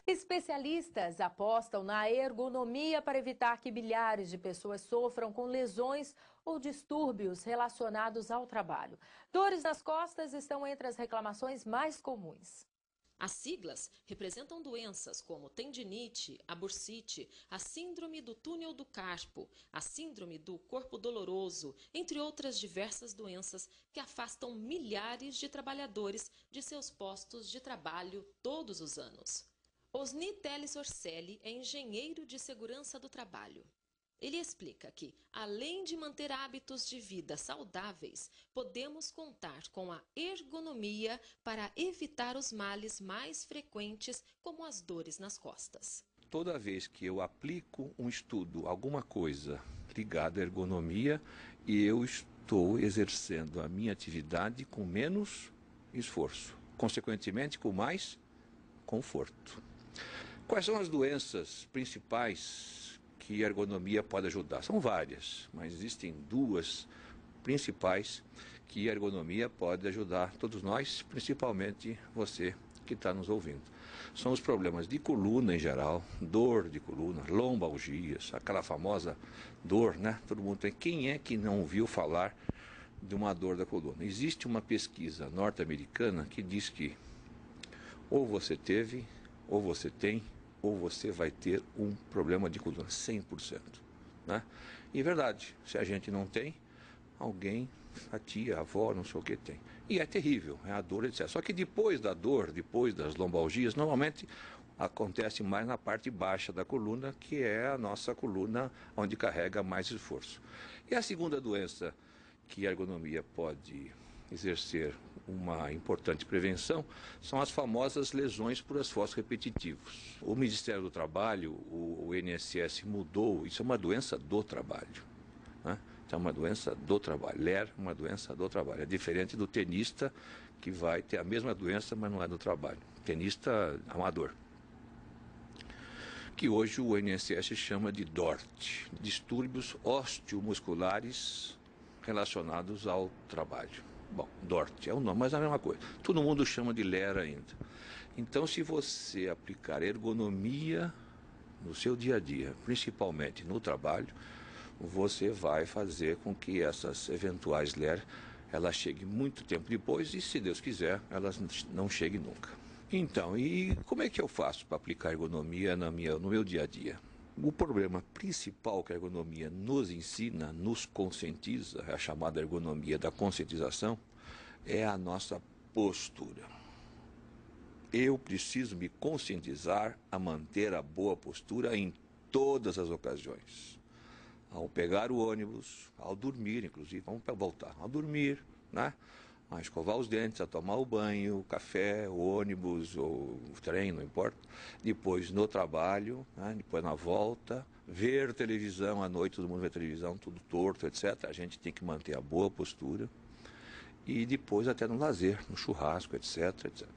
Especialistas apostam na ergonomia para evitar que milhares de pessoas sofram com lesões ou distúrbios relacionados ao trabalho. Dores nas costas estão entre as reclamações mais comuns. As siglas representam doenças como tendinite, a bursite, a síndrome do túnel do carpo, a síndrome do corpo doloroso, entre outras diversas doenças que afastam milhares de trabalhadores de seus postos de trabalho todos os anos. Osni Teles Orselli é engenheiro de segurança do trabalho. Ele explica que, além de manter hábitos de vida saudáveis, podemos contar com a ergonomia para evitar os males mais frequentes, como as dores nas costas. Toda vez que eu aplico um estudo, alguma coisa ligada à ergonomia, e eu estou exercendo a minha atividade com menos esforço, consequentemente com mais conforto. Quais são as doenças principais que a ergonomia pode ajudar? São várias, mas existem duas principais que a ergonomia pode ajudar todos nós, principalmente você que está nos ouvindo. São os problemas de coluna em geral, dor de coluna, lombalgias, aquela famosa dor, né? Todo mundo tem. Quem é que não ouviu falar de uma dor da coluna? Existe uma pesquisa norte-americana que diz que ou você teve, ou você tem, ou você vai ter um problema de coluna, 100%. Né? E é verdade, se a gente não tem, alguém, a tia, a avó, não sei o que tem. E é terrível, é a dor, etc. Só que depois da dor, depois das lombalgias, normalmente acontece mais na parte baixa da coluna, que é a nossa coluna onde carrega mais esforço. E a segunda doença que a ergonomia pode exercer uma importante prevenção são as famosas lesões por esforços repetitivos. O Ministério do Trabalho, o INSS mudou, isso é uma doença do trabalho. Né? Isso é uma doença do trabalho. LER é uma doença do trabalho. É diferente do tenista, que vai ter a mesma doença, mas não é do trabalho. Tenista amador. Que hoje o INSS chama de DORT, distúrbios osteomusculares relacionados ao trabalho. Bom, DORT é o nome, mas é a mesma coisa. Todo mundo chama de LER ainda. Então, se você aplicar ergonomia no seu dia a dia, principalmente no trabalho, você vai fazer com que essas eventuais LER elas cheguem muito tempo depois e, se Deus quiser, elas não cheguem nunca. Então, e como é que eu faço para aplicar ergonomia no meu dia a dia? O problema principal que a ergonomia nos ensina, nos conscientiza, é a chamada ergonomia da conscientização, é a nossa postura. Eu preciso me conscientizar a manter a boa postura em todas as ocasiões. Ao pegar o ônibus, ao dormir, inclusive, vamos voltar, ao dormir, né? A escovar os dentes, a tomar o banho, o café, o ônibus, ou o trem, não importa. Depois no trabalho, né? Depois na volta, ver televisão à noite, todo mundo vê televisão, tudo torto, etc. A gente tem que manter a boa postura. E depois até no lazer, no churrasco, etc, etc.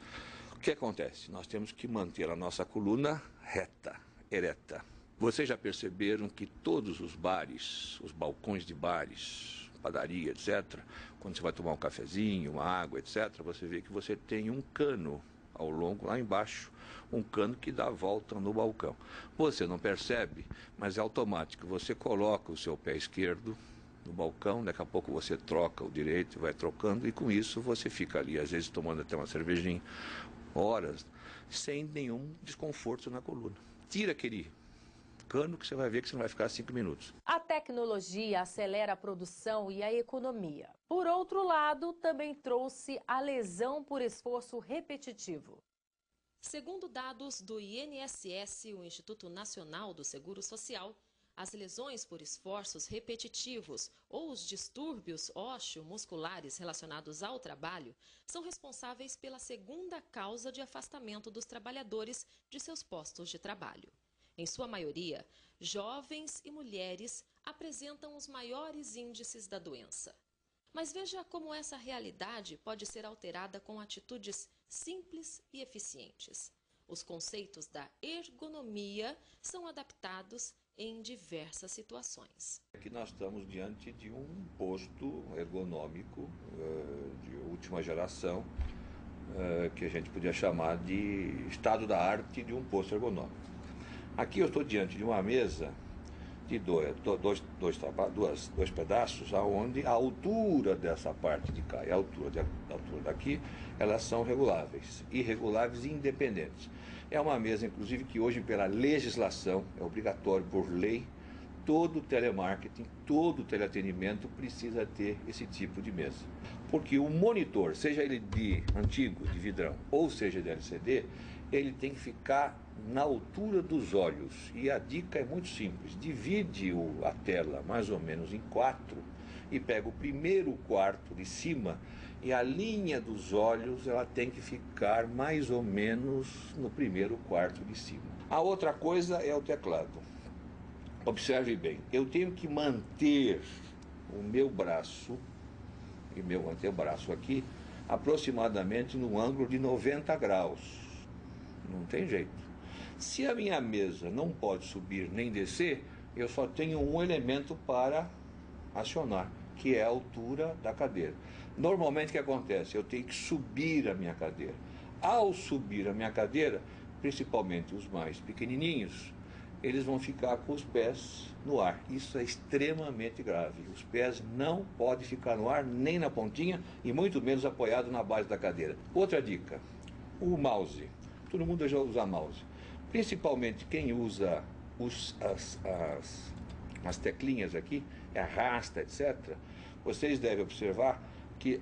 O que acontece? Nós temos que manter a nossa coluna reta, ereta. Vocês já perceberam que todos os bares, os balcões de bares, padaria, etc., quando você vai tomar um cafezinho, uma água, etc., você vê que você tem um cano ao longo, lá embaixo, um cano que dá a volta no balcão. Você não percebe, mas é automático. Você coloca o seu pé esquerdo no balcão, daqui a pouco você troca o direito, vai trocando, e com isso você fica ali, às vezes tomando até uma cervejinha, horas, sem nenhum desconforto na coluna. Tira aquele cano que você vai ver que você não vai ficar 5 minutos. A tecnologia acelera a produção e a economia. Por outro lado, também trouxe a lesão por esforço repetitivo. Segundo dados do INSS, o Instituto Nacional do Seguro Social, as lesões por esforços repetitivos ou os distúrbios osteomusculares relacionados ao trabalho são responsáveis pela segunda causa de afastamento dos trabalhadores de seus postos de trabalho. Em sua maioria, jovens e mulheres apresentam os maiores índices da doença. Mas veja como essa realidade pode ser alterada com atitudes simples e eficientes. Os conceitos da ergonomia são adaptados em diversas situações. Aqui nós estamos diante de um posto ergonômico de última geração, que a gente podia chamar de estado da arte de um posto ergonômico. Aqui eu estou diante de uma mesa de dois pedaços, onde a altura dessa parte de cá e a altura daqui, elas são reguláveis e independentes. É uma mesa, inclusive, que hoje, pela legislação, é obrigatório por lei, todo telemarketing, todo teleatendimento precisa ter esse tipo de mesa. Porque o monitor, seja ele de antigo, de vidrão, ou seja de LCD, ele tem que ficar na altura dos olhos. E a dica é muito simples: divide a tela mais ou menos em 4 e pega o primeiro quarto de cima e a linha dos olhos ela tem que ficar mais ou menos no primeiro quarto de cima. A outra coisa é o teclado. Observe bem, eu tenho que manter o meu braço e meu antebraço aqui aproximadamente no ângulo de 90 graus. Não tem jeito. Se a minha mesa não pode subir nem descer, eu só tenho um elemento para acionar, que é a altura da cadeira. Normalmente o que acontece? Eu tenho que subir a minha cadeira. Ao subir a minha cadeira, principalmente os mais pequenininhos, eles vão ficar com os pés no ar. Isso é extremamente grave. Os pés não podem ficar no ar, nem na pontinha, e muito menos apoiado na base da cadeira. Outra dica, o mouse. Todo mundo já usa mouse. Principalmente quem usa as teclinhas aqui, arrasta, etc. Vocês devem observar que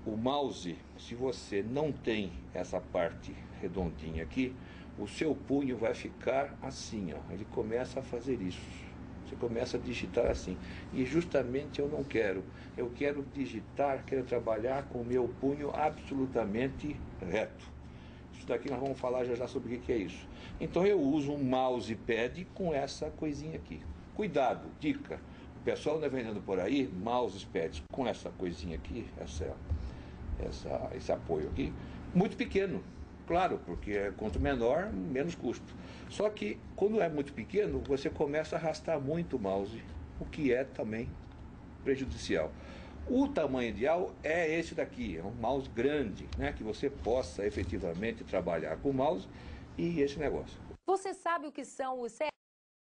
o mouse, se você não tem essa parte redondinha aqui, o seu punho vai ficar assim, ó. Ele começa a fazer isso. Você começa a digitar assim. E justamente eu não quero. Eu quero digitar, quero trabalhar com o meu punho absolutamente reto. Isso daqui nós vamos falar já sobre o que é isso. Então eu uso um mousepad com essa coisinha aqui. Cuidado, dica. O pessoal anda vendendo por aí mousepads com essa coisinha aqui, esse apoio aqui, muito pequeno. Claro, porque quanto menor, menos custo. Só que quando é muito pequeno, você começa a arrastar muito o mouse, o que é também prejudicial. O tamanho ideal é esse daqui, é um mouse grande, né, que você possa efetivamente trabalhar com o mouse e esse negócio. Você sabe o que são os